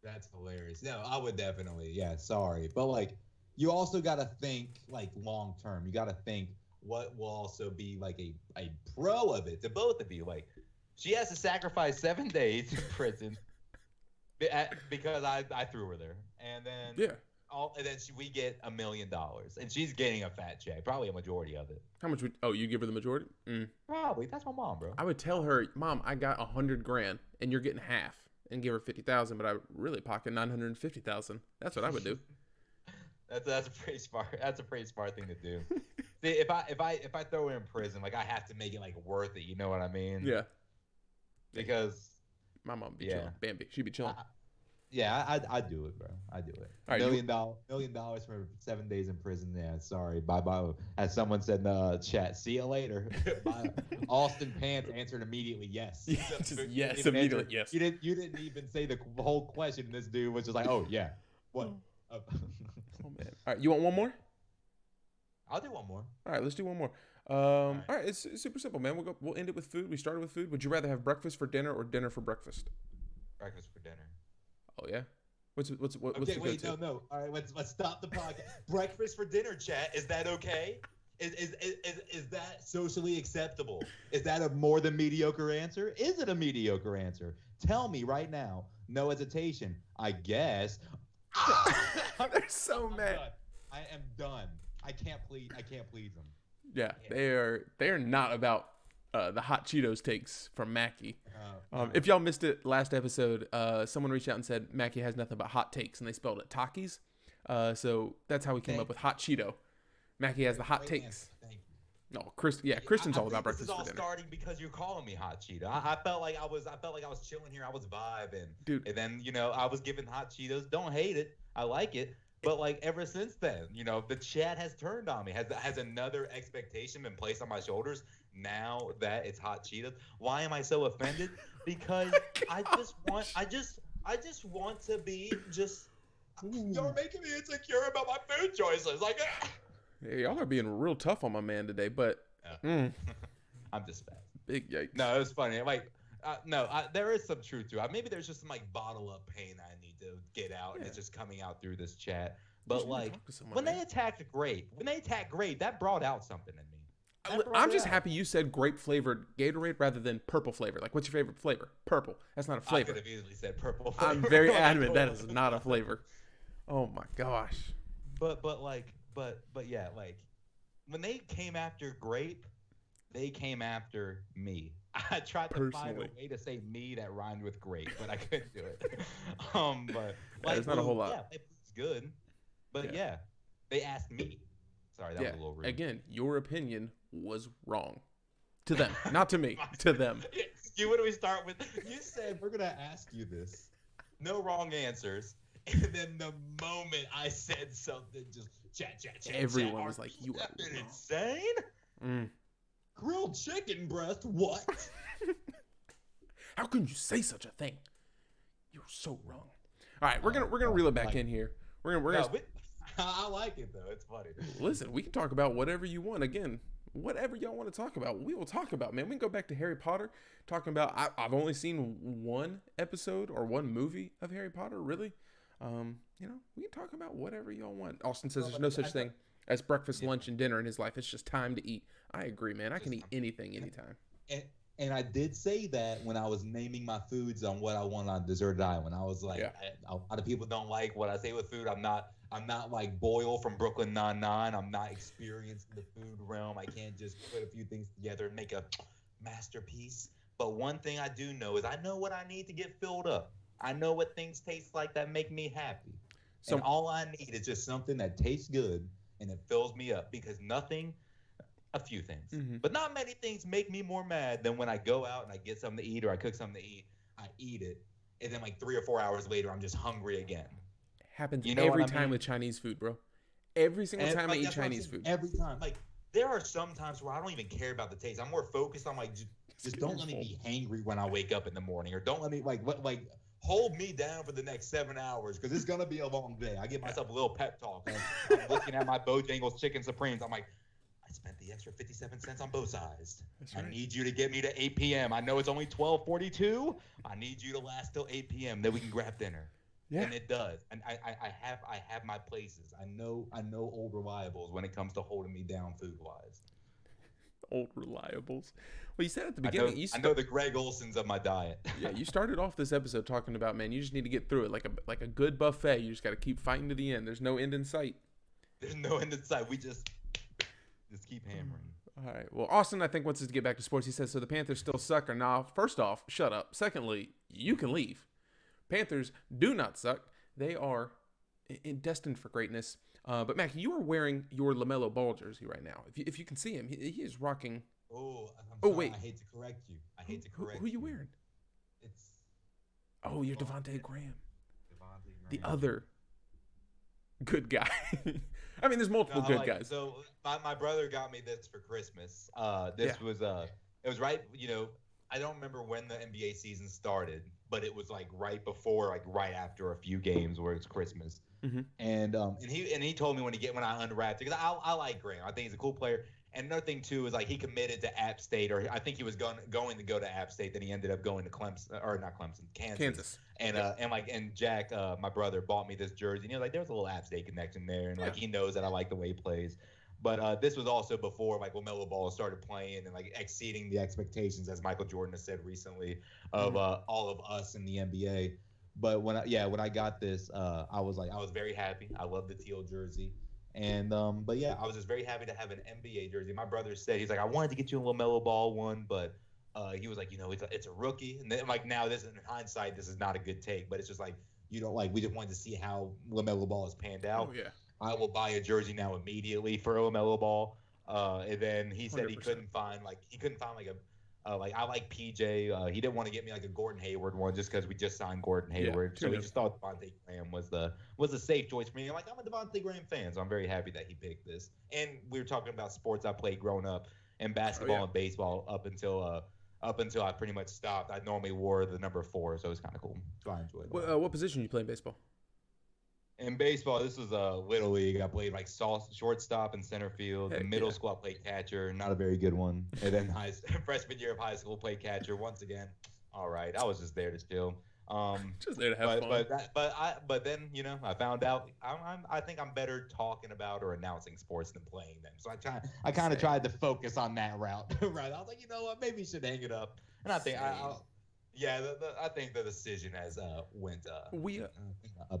That's hilarious. No, I would definitely. Yeah, sorry. But, like, you also got to think, like, long term. You got to think what will also be, like, a pro of it to both of you. Like, she has to sacrifice 7 days in prison because I threw her there. And then we get $1 million. And she's getting a fat check, probably a majority of it. How much you give her the majority? Probably. That's my mom, bro. I would tell her, Mom, I got 100 grand and you're getting half, and give her 50,000, but I really pocket 950,000. That's what I would do. That's a pretty smart. That's a pretty smart thing to do. See, if I throw her in prison, like, I have to make it, like, worth it. You know what I mean? Yeah. Because my mom be chilling. Bambi, she'd be chilling. I'd do it, bro. I'd do it. All right, $1 million for 7 days in prison. Yeah, sorry. Bye. As someone said in the chat, see you later. Bye. Austin Pants answered immediately yes. Yes, immediately yes. You didn't even say the whole question. This dude was just like, oh yeah, what? Oh man. All right, you want one more? I'll do one more. All right, let's do one more. All right, it's super simple, man. We'll end it with food. We started with food. Would you rather have breakfast for dinner or dinner for breakfast? Breakfast for dinner. Oh yeah. What's okay, wait, no. All right, let's stop the podcast. Breakfast for dinner, chat. Is that okay? Is that socially acceptable? Is that a more than mediocre answer? Is it a mediocre answer? Tell me right now. No hesitation. I guess. They're so mad. Done. I am done. I can't please them. Yeah, they are not about the hot Cheetos takes from Mackie. If y'all missed it last episode, someone reached out and said Mackie has nothing but hot takes, and they spelled it Takis. So that's how we came up with hot Cheeto. Mackie has the hot takes. Thank you. No, Kristen's all about breakfast for dinner. This is all starting because you're calling me hot Cheeto. I felt like I was chilling here. I was vibing, dude. And then I was giving hot Cheetos. Don't hate it. I like it. But like ever since then, the chat has turned on me. Has another expectation been placed on my shoulders now that it's hot Cheetos? Why am I so offended? Because I just want to be just. You're making me insecure about my food choices. Like, hey, y'all are being real tough on my man today, but I'm just bad. Big yikes. No, it was funny. Like, there is some truth to it. Maybe there's just some like bottle up pain that I need to get out, and it's just coming out through this chat. But like, when they attacked grape, that brought out something in me. I'm just happy you said grape flavored Gatorade rather than purple flavor. Like, what's your favorite flavor? Purple. That's not a flavor. I could have easily said purple flavor. I'm very adamant that is not a flavor. Oh my gosh. But yeah, like when they came after grape, they came after me. I tried to find a way to say me that rhymed with grape, but I couldn't do it. But like, it's not a whole lot. Yeah, it's good. But yeah, they asked me. Sorry, that was a little rude. Again, your opinion was wrong. To them, not to me. To them. What do we start with? You said we're gonna ask you this. No wrong answers. And then the moment I said something, just chat. Everyone was like, "You are insane." Grilled chicken breast? What? How can you say such a thing? You're so wrong. All right, we're gonna reel it back in here. I like it though. It's funny. Listen, we can talk about whatever you want. Again, whatever y'all want to talk about, we will talk about. Man, we can go back to Harry Potter, talking about. I've only seen one episode or one movie of Harry Potter. Really, we can talk about whatever y'all want. Austin says there's no such thing as breakfast, lunch, and dinner in his life. It's just time to eat. I agree, man. I can eat anything, anytime. And I did say that when I was naming my foods on what I want on Deserted Island. I was like, a lot of people don't like what I say with food. I'm not like Boyle from Brooklyn Nine-Nine. I'm not experienced in the food realm. I can't just put a few things together and make a masterpiece. But one thing I do know is I know what I need to get filled up. I know what things taste like that make me happy. And all I need is just something that tastes good and it fills me up, because a few things, but not many things make me more mad than when I go out and I get something to eat or I cook something to eat, I eat it, and then like 3 or 4 hours later, I'm just hungry again. Happens every time with Chinese food, bro. Every single time I eat Chinese food. Every time. Like, there are some times where I don't even care about the taste. I'm more focused on, like, just don't let me be hangry when I wake up in the morning, or don't let me, hold me down for the next 7 hours, because it's going to be a long day. I give myself a little pep talk. I'm looking at my Bojangles Chicken Supremes. I'm like, I spent the extra 57 cents on both sides. Right. I need you to get me to 8 p.m. I know it's only 12:42. I need you to last till 8 p.m. Then we can grab dinner. Yeah. And it does. And I have my places. I know old reliables when it comes to holding me down food-wise. Old reliables. Well, you said at the beginning. I know the Greg Olsons of my diet. Yeah, you started off this episode talking about, man, you just need to get through it like a good buffet. You just got to keep fighting to the end. There's no end in sight. There's no end in sight. We just keep hammering. All right. Well, Austin, I think, wants us to get back to sports. He says, so the Panthers still suck or nah? First off, shut up. Secondly, you can leave. Panthers do not suck. They are destined for greatness. But Mac, you are wearing your LaMelo Ball jersey right now. If you can see him, he is rocking. Oh, wait. I hate to correct you. Who are you wearing? You're Devontae Graham. The other good guy. I mean, there's multiple good guys. So my brother got me this for Christmas. It was right. I don't remember when the NBA season started, but it was like right before, like right after a few games where it's Christmas. Mm-hmm. And he told me when I unwrapped it, because I like Graham. I think he's a cool player. And another thing too is, like, he committed to App State, or I think he was going to go to App State. Then he ended up going to Kansas. And Jack, my brother, bought me this jersey. And there was a little App State connection there, and he knows that I like the way he plays. But this was also before, like, LaMelo Ball started playing and, like, exceeding the expectations, as Michael Jordan has said recently, of all of us in the NBA. But when I got this, I was very happy. I love the teal jersey. And I was just very happy to have an NBA jersey. My brother said, he's like, I wanted to get you a LaMelo Ball one, but he was like, it's a rookie. And then, like, now this, in hindsight, this is not a good take, but it's just like, we just wanted to see how LaMelo Ball has panned out. Oh, yeah. I will buy a jersey now immediately for LaMelo Ball. And then he said 100%. He couldn't find I like PJ. He didn't want to get me like a Gordon Hayward one, just because we just signed Gordon Hayward. Yeah, so he just thought Devontae Graham was a safe choice for me. I'm a Devontae Graham fan, so I'm very happy that he picked this. And we were talking about sports I played growing up, and basketball and baseball up until I pretty much stopped. I normally wore the number 4, so it was kind of cool. So I enjoyed it. What position do you play in baseball? In baseball, this was a little league. I played like shortstop and center field. In middle school, I played catcher, not a very good one. And then freshman year of high school, played catcher once again. All right, I was just there to chill. Just there to have fun. But then I found out I think I'm better talking about or announcing sports than playing them. So I kind of tried to focus on that route. Right, I was like, maybe you should hang it up. And I think I think the decision has went up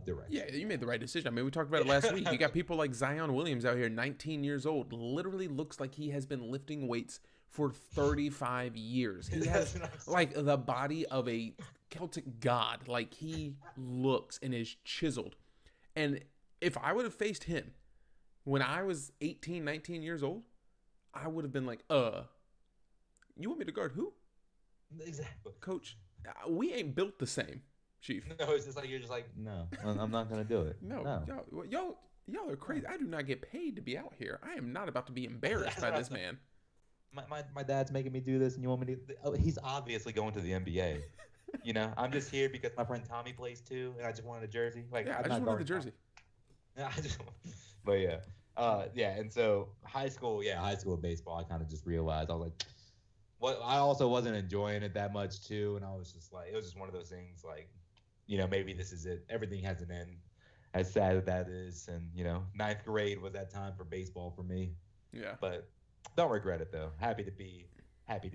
the right. Yeah, you made the right decision. I mean, we talked about it last week. You got people like Zion Williams out here, 19 years old, literally looks like he has been lifting weights for 35 years. He has like the body of a Celtic god. Like, he looks and is chiseled. And if I would have faced him when I was 18, 19 years old, I would have been like, you want me to guard who? Exactly. Coach, we ain't built the same, Chief. No, it's just like, you're just like, no, I'm not going to do it. No. Y'all are crazy. I do not get paid to be out here. I am not about to be embarrassed by this man. My dad's making me do this, and you want me to? Oh, he's obviously going to the NBA. I'm just here because my friend Tommy plays too, and I just wanted a jersey. I just wanted the jersey. And so high school baseball, I kind of just realized, I was like, well, I also wasn't enjoying it that much too, and I was just like, it was just one of those things, like, maybe this is it. Everything has an end, as sad as that is. And 9th grade was that time for baseball for me. Yeah. But don't regret it though. Happy to be where I am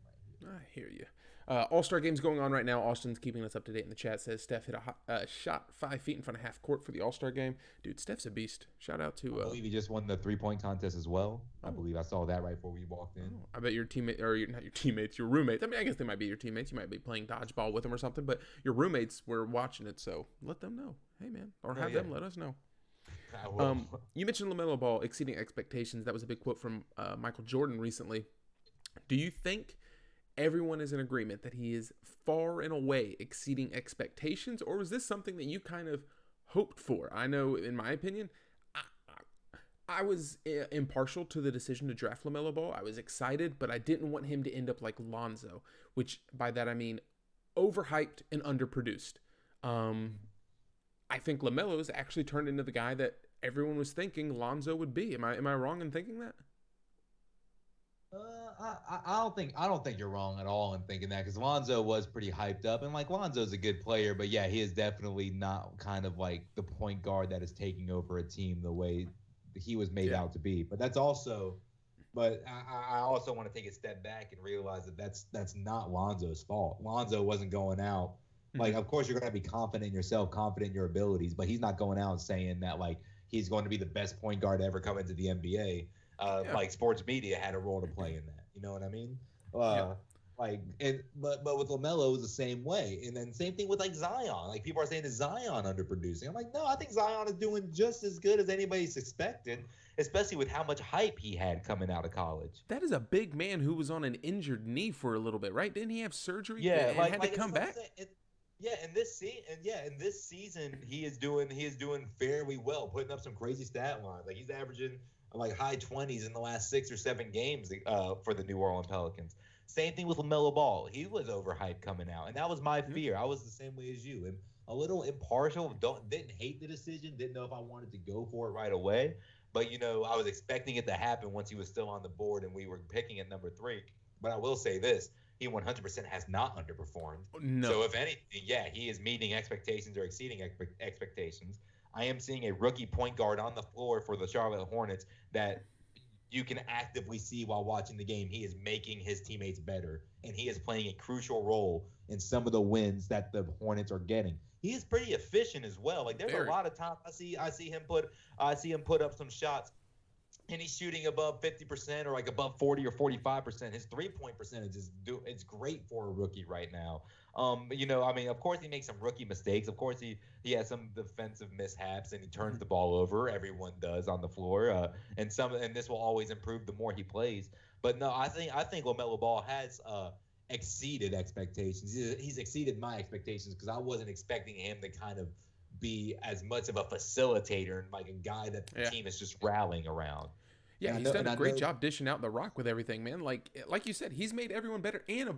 right here. I hear you. All-Star game's going on right now. Austin's keeping us up to date in the chat. Says Steph hit a shot 5 feet in front of half court for the All-Star game. Dude, Steph's a beast. Shout out to... I believe he just won the 3-point contest as well. I believe I saw that right before we walked in. I bet your teammate, or not your teammates, your roommates. I mean, I guess they might be your teammates. You might be playing dodgeball with them or something, but your roommates were watching it, so let them know. Hey, man. Or have them let us know. You mentioned LaMelo Ball exceeding expectations. That was a big quote from Michael Jordan recently. Do you think everyone is in agreement that he is far and away exceeding expectations, or was this something that you kind of hoped for? I know, in my opinion, I was impartial to the decision to draft LaMelo Ball. I was excited, but I didn't want him to end up like Lonzo, which by that I mean overhyped and underproduced. I think LaMelo has actually turned into the guy that everyone was thinking Lonzo would be. Am I wrong in thinking that? I don't think you're wrong at all in thinking that, because Lonzo was pretty hyped up, and like Lonzo's a good player, but yeah, he is definitely not kind of like the point guard that is taking over a team the way he was made out to be. But that's also, but I also want to take a step back and realize that that's not Lonzo's fault. Lonzo wasn't going out. Like, of course, you're going to be confident in yourself, confident in your abilities, but he's not going out and saying that like he's going to be the best point guard to ever come into the NBA. Like sports media had a role to play in that. You know what I mean? Like, and but with LaMelo it was the same way. And then same thing with like Zion. Like, people are saying, is Zion underproducing? I'm like, no, I think Zion is doing just as good as anybody's expected, especially with how much hype he had coming out of college. That is a big man who was on an injured knee for a little bit, right? Didn't he have surgery? Yeah, and had to come back. In this season he is doing fairly well, putting up some crazy stat lines. Like, he's averaging like high 20s in the last 6 or 7 games for the New Orleans Pelicans. Same thing with LaMelo Ball. He was overhyped coming out, and that was my fear. I was the same way as you, and a little impartial. Didn't hate the decision. Didn't know if I wanted to go for it right away. But I was expecting it to happen once he was still on the board, and we were picking at number 3. But I will say this: he 100% has not underperformed. No. So if anything, he is meeting expectations or exceeding expectations. I am seeing a rookie point guard on the floor for the Charlotte Hornets that you can actively see while watching the game. He is making his teammates better, and he is playing a crucial role in some of the wins that the Hornets are getting. He is pretty efficient as well. Like, there's a lot of times I see him put up some shots, and he's shooting above 50% or like above 40 or 45%. His 3-point percentage it's great for a rookie right now. Of course he makes some rookie mistakes. Of course he has some defensive mishaps, and he turns the ball over. Everyone does on the floor. And this will always improve the more he plays. But no, I think LaMelo Ball has exceeded expectations. He's exceeded my expectations, because I wasn't expecting him to kind of be as much of a facilitator and like a guy that the team is just rallying around. Yeah, he's done a great job dishing out the rock with everything, man. Like you said, he's made everyone better, and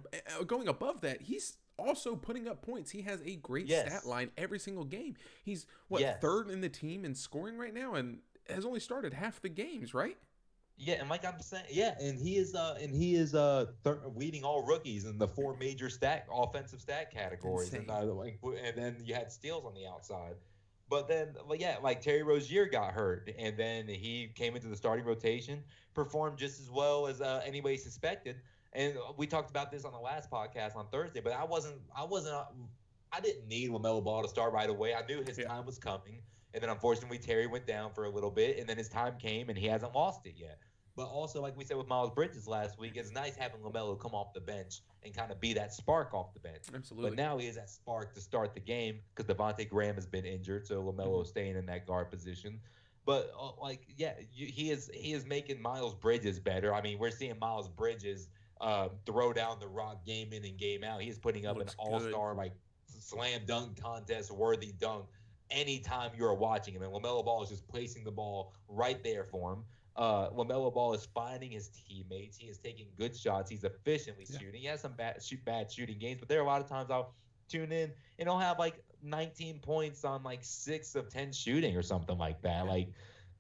going above that, he's also putting up points. He has a great stat line every single game. He's third in the team in scoring right now, and has only started half the games, right? Yeah, and like I'm saying, and he is leading all rookies in the 4 major offensive stat categories, and then you had steals on the outside. But then, like Terry Rozier got hurt, and then he came into the starting rotation, performed just as well as anybody suspected. And we talked about this on the last podcast on Thursday, but I didn't need LaMelo Ball to start right away. I knew his time was coming, and then unfortunately Terry went down for a little bit, and then his time came, and he hasn't lost it yet. But also, like we said with Miles Bridges last week, it's nice having LaMelo come off the bench and kind of be that spark off the bench. Absolutely. But now he is that spark to start the game, because Devontae Graham has been injured, so LaMelo is staying in that guard position. But he is making Miles Bridges better. I mean, we're seeing Miles Bridges throw down the rock game in and game out. He's putting up an all-star slam dunk contest worthy dunk anytime you're watching him, and LaMelo Ball is just placing the ball right there for him. LaMelo Ball is finding his teammates. He is taking good shots. He's efficiently shooting. He has some bad shooting games, but there are a lot of times I'll tune in and he'll have like 19 points on like 6 of 10 shooting or something like that. Like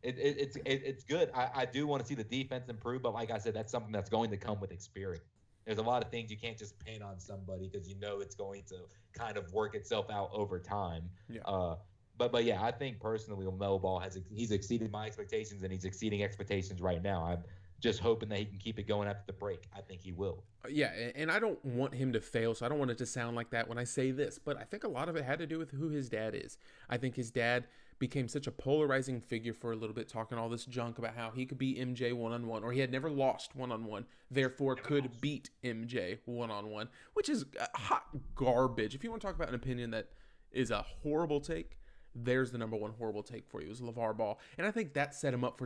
it's good. I do want to see the defense improve, but like I said, that's something that's going to come with experience. There's a lot of things you can't just pin on somebody, because it's going to kind of work itself out over time. Yeah. But I think personally LaMelo Ball he's exceeded my expectations, and he's exceeding expectations right now. I'm just hoping that he can keep it going after the break. I think he will. Yeah, and I don't want him to fail, so I don't want it to sound like that when I say this, but I think a lot of it had to do with who his dad is. I think his dad became such a polarizing figure for a little bit, talking all this junk about how he could beat MJ one-on-one, or he had never lost one-on-one, therefore could beat MJ one-on-one, which is hot garbage. If you want to talk about an opinion that is a horrible take, there's the number one horrible take for you, is LeVar Ball. And I think that set him up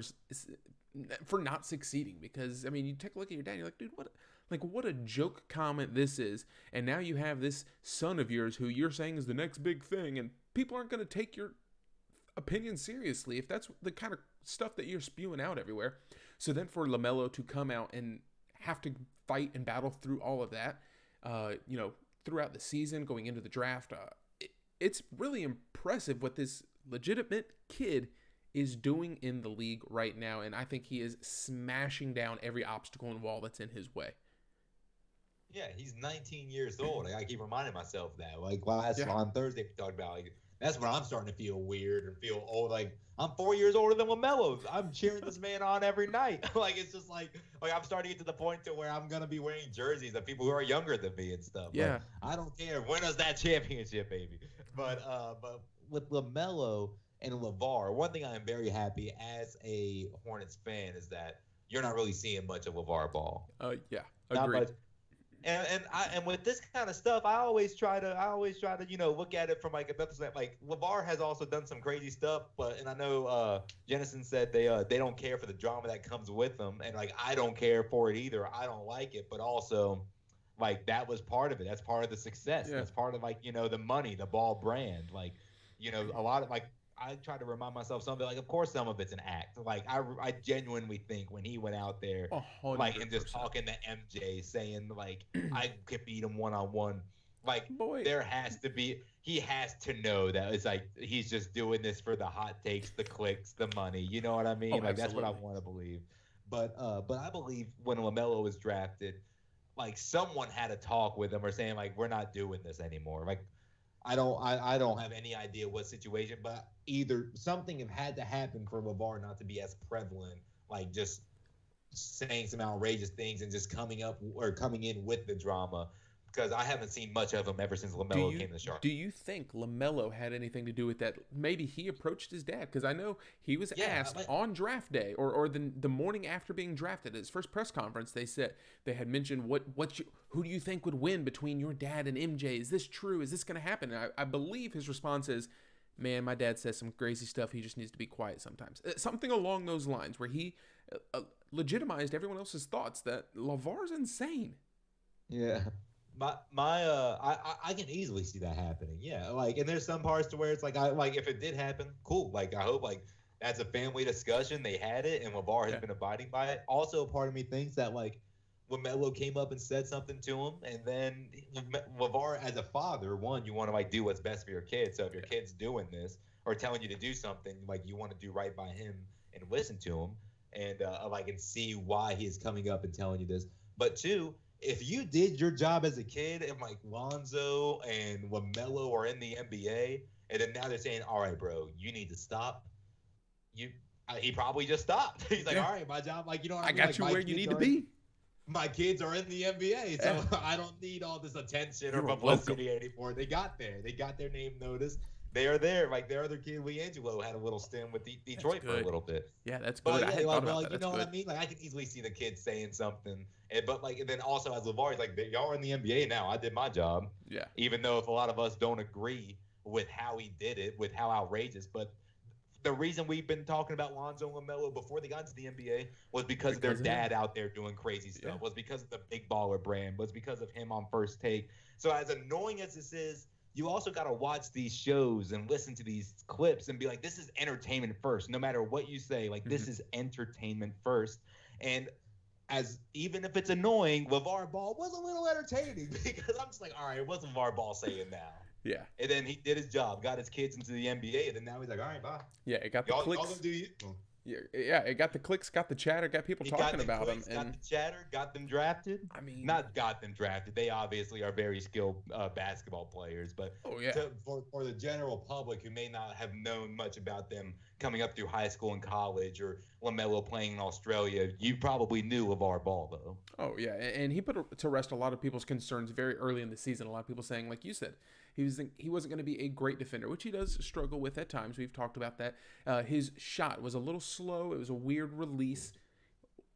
for not succeeding, because I mean, you take a look at your dad and you're like, dude, what a joke comment this is. And now you have this son of yours who you're saying is the next big thing, and people aren't going to take your opinion seriously if that's the kind of stuff that you're spewing out everywhere. So then for LaMelo to come out and have to fight and battle through all of that, throughout the season, going into the draft, it's really impressive what this legitimate kid is doing in the league right now. And I think he is smashing down every obstacle and wall that's in his way. Yeah, he's 19 years old. I keep reminding myself that. Like on Thursday, we talked about that's when I'm starting to feel weird and feel old. Like I'm 4 years older than LaMelo. I'm cheering this man on every night. Like it's just like I'm starting to get to the point to where I'm gonna be wearing jerseys of people who are younger than me and stuff. Yeah, I don't care. Win us that championship, baby. But with LaMelo and LeVar, one thing I am very happy as a Hornets fan is that you're not really seeing much of LeVar ball. Yeah, agreed. And with this kind of stuff, I always try to look at it from like another side. Like LeVar has also done some crazy stuff, and I know Jennison said they don't care for the drama that comes with them, and like I don't care for it either. I don't like it, but also like that was part of it. That's part of the success. Yeah. That's part of like the money, the ball brand. Like a lot of like. I try to remind myself something like, of course, some of it's an act. Like I genuinely think when he went out there, 100%. Like and just talking to MJ, saying like I could beat him 1-on-1. Like there has to be, he has to know that it's like he's just doing this for the hot takes, the clicks, the money. You know what I mean? Like absolutely. That's what I want to believe. But I believe when LaMelo was drafted, like someone had a talk with him or saying like we're not doing this anymore. Like. I don't have any idea what situation, but either something had to happen for LeVar not to be as prevalent, like just saying some outrageous things and just coming in with the drama, because I haven't seen much of him ever since LaMelo came to Charlotte. Do you think LaMelo had anything to do with that? Maybe he approached his dad, because I know he was asked on draft day or the morning after being drafted at his first press conference. They said they had mentioned who do you think would win between your dad and MJ? Is this true? Is this going to happen? And I believe his response is, man, my dad says some crazy stuff. He just needs to be quiet sometimes. Something along those lines, where he legitimized everyone else's thoughts that LeVar's insane. Yeah. I can easily see that happening. Yeah, like, and there's some parts to where it's like, if it did happen, cool. Like, I hope like that's a family discussion. They had it, and LeVar has been abiding by it. Also, part of me thinks that like when Melo came up and said something to him, and then LeVar, as a father, you want to like do what's best for your kid. So if your kid's doing this or telling you to do something, like you want to do right by him and listen to him, and see why he is coming up and telling you this. But two, if you did your job as a kid and like Lonzo and LaMelo are in the NBA, and then now they're saying, all right, bro, you need to stop. He probably just stopped. He's like, all right, my job, like, you know what I mean? I got like, you where you need to be. My kids are in the NBA, so I don't need all this attention or publicity anymore. They got there. They got their name noticed. They are there. Like their other kid, LiAngelo, had a little stint with Detroit for a little bit. Yeah, that's good. I hadn't thought about that. You know what I mean? Like I can easily see the kids saying something, and then also as LeVar, he's like, y'all are in the NBA now. I did my job. Yeah. Even though if a lot of us don't agree with how he did it, with how outrageous, but the reason we've been talking about Lonzo and LaMelo before they got into the NBA was because of their dad out there doing crazy stuff. Was because of the big baller brand. Was because of him on First Take. So as annoying as this is, you also got to watch these shows and listen to these clips and be like, this is entertainment first. No matter what you say, like this is entertainment first. And even if it's annoying, LeVar Ball was a little entertaining because I'm just like, all right, what's LeVar Ball saying now? Yeah. And then he did his job, got his kids into the NBA, and then now he's like, all right, bye. Yeah, it got the clicks. Yeah, it got the clicks, got the chatter, got people talking about him. Got the chatter, got them drafted. I mean, not got them drafted. They obviously are very skilled basketball players, but for the general public who may not have known much about them coming up through high school and college, or LaMelo playing in Australia, you probably knew LeVar Ball, though. Oh, yeah, and he put to rest a lot of people's concerns very early in the season. A lot of people saying, like you said, he wasn't going to be a great defender, which he does struggle with at times. We've talked about that. His shot was a little slow. It was a weird release.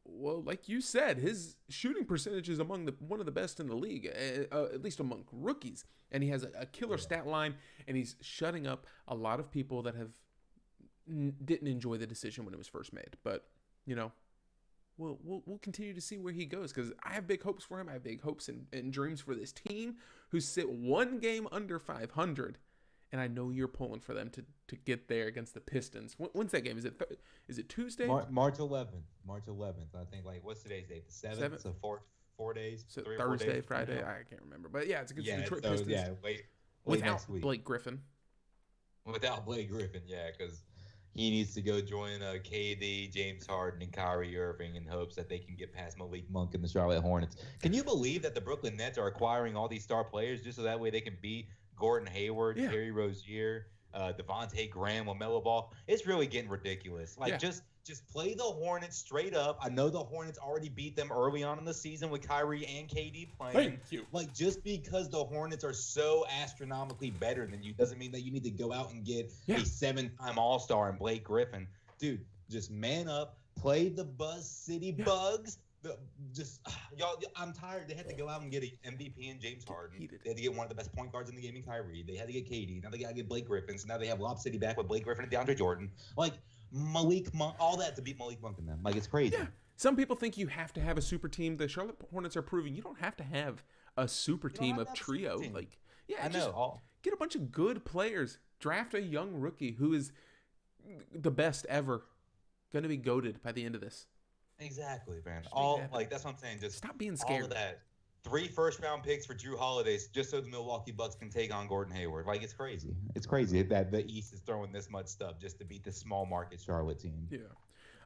Well, like you said, his shooting percentage is among one of the best in the league, at least among rookies. And he has a killer stat line, and he's shutting up a lot of people that didn't enjoy the decision when it was first made. But, we'll continue to see where he goes, because I have big hopes for him. I have big hopes and dreams for this team, who sit one game under 500 and I know you're pulling for them to get there against the Pistons. When's that game? Is it Tuesday? March 11th. March 11th. I think. Like, what's today's date? The 7th. So 4 days. So 3 or 4 Thursday, days. Friday. I can't remember, but yeah, it's against the Detroit Pistons. Yeah, wait without next week. Blake Griffin. Without Blake Griffin, yeah, because he needs to go join KD, James Harden, and Kyrie Irving in hopes that they can get past Malik Monk and the Charlotte Hornets. Can you believe that the Brooklyn Nets are acquiring all these star players just so that way they can beat Gordon Hayward, Terry Rozier, Devontae Graham, LaMelo Ball? It's really getting ridiculous. Like, just play the Hornets straight up. I know the Hornets already beat them early on in the season with Kyrie and KD playing. Thank you. Like, just because the Hornets are so astronomically better than you doesn't mean that you need to go out and get a 7-time All-Star in Blake Griffin. Dude, just man up. Play the Buzz City Bugs. I'm tired. They had to go out and get an MVP in James Harden. They had to get one of the best point guards in the game in Kyrie. They had to get KD. Now they got to get Blake Griffin. So now they have Lob City back with Blake Griffin and DeAndre Jordan. Like, Malik Monk, all that to beat Malik Monk and them. Like, it's crazy. Yeah. Some people think you have to have a super team. The Charlotte Hornets are proving you don't have to have a super team of trio. Like, I know. Get a bunch of good players. Draft a young rookie who is the best ever. Going to be goated by the end of this. Exactly, man. That's what I'm saying. Just stop being scared. All of that. 3 first-round picks for Drew Holiday just so the Milwaukee Bucks can take on Gordon Hayward. Like, it's crazy. It's crazy that the East is throwing this much stuff just to beat this small-market Charlotte team. Yeah.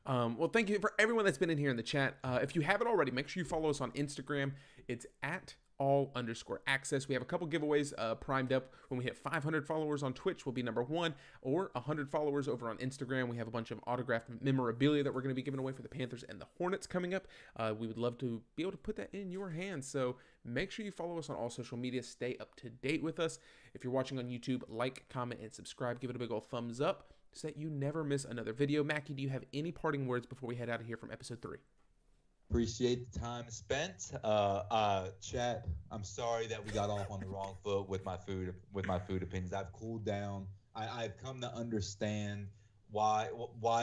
Well, thank you for everyone that's been in here in the chat. If you haven't already, make sure you follow us on Instagram. It's at all_access. We have a couple giveaways primed up. When we hit 500 followers on Twitch, we'll be number 1, or 100 followers over on Instagram. We have a bunch of autographed memorabilia that we're going to be giving away for the Panthers and the Hornets coming up. We would love to be able to put that in your hands. So make sure you follow us on all social media. Stay up to date with us. If you're watching on YouTube, like, comment, and subscribe. Give it a big old thumbs up so that you never miss another video. Mackie, do you have any parting words before we head out of here from episode 3? Appreciate the time spent. Chat, I'm sorry that we got off on the wrong foot with my food opinions. I've cooled down. I've come to understand why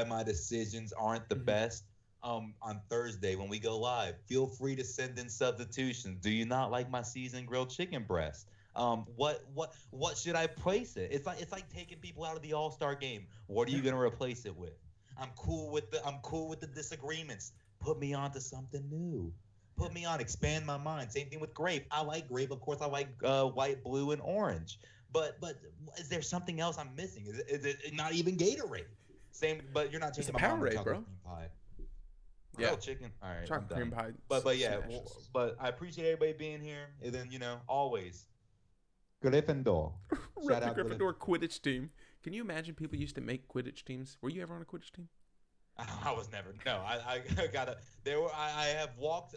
my decisions aren't the best. On Thursday when we go live, feel free to send in substitutions. Do you not like my seasoned grilled chicken breast? What should I place it? It's like taking people out of the All-Star game. What are you gonna replace it with? I'm cool with the disagreements. Put me on to something new. Put me on. Expand my mind. Same thing with grape. I like grape. Of course, I like white, blue, and orange. But is there something else I'm missing? Is it not even Gatorade? Same, but you're not changing my mind. Powerade, bro. Cream pie. Yeah, chicken. All right, chocolate cream pie. But yeah, but I appreciate everybody being here. And then always Gryffindor. Shout out Gryffindor Quidditch team. Can you imagine people used to make Quidditch teams? Were you ever on a Quidditch team? I was never. No, I gotta. I have walked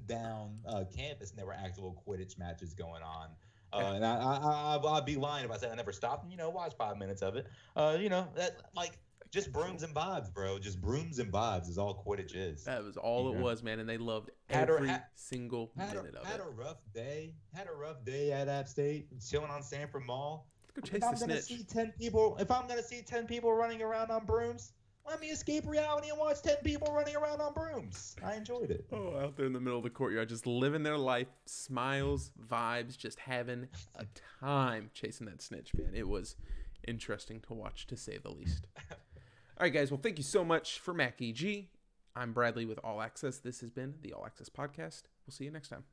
down campus, and there were actual Quidditch matches going on. And I'd be lying if I said I never stopped and watched 5 minutes of it. That like just brooms and vibes, bro. Just brooms and vibes is all Quidditch is. That was all it was, man. And they loved every single minute of it. Had a rough day. Had a rough day at App State, chilling on Sanford Mall. Let's go chase the snitch. If I'm gonna see 10 people running around on brooms, let me escape reality and watch 10 people running around on brooms. I enjoyed it. Oh, out there in the middle of the courtyard, just living their life, smiles, vibes, just having a time chasing that snitch, man. It was interesting to watch, to say the least. All right, guys. Well, thank you so much for Mackie G. I'm Bradley with All Access. This has been the All Access Podcast. We'll see you next time.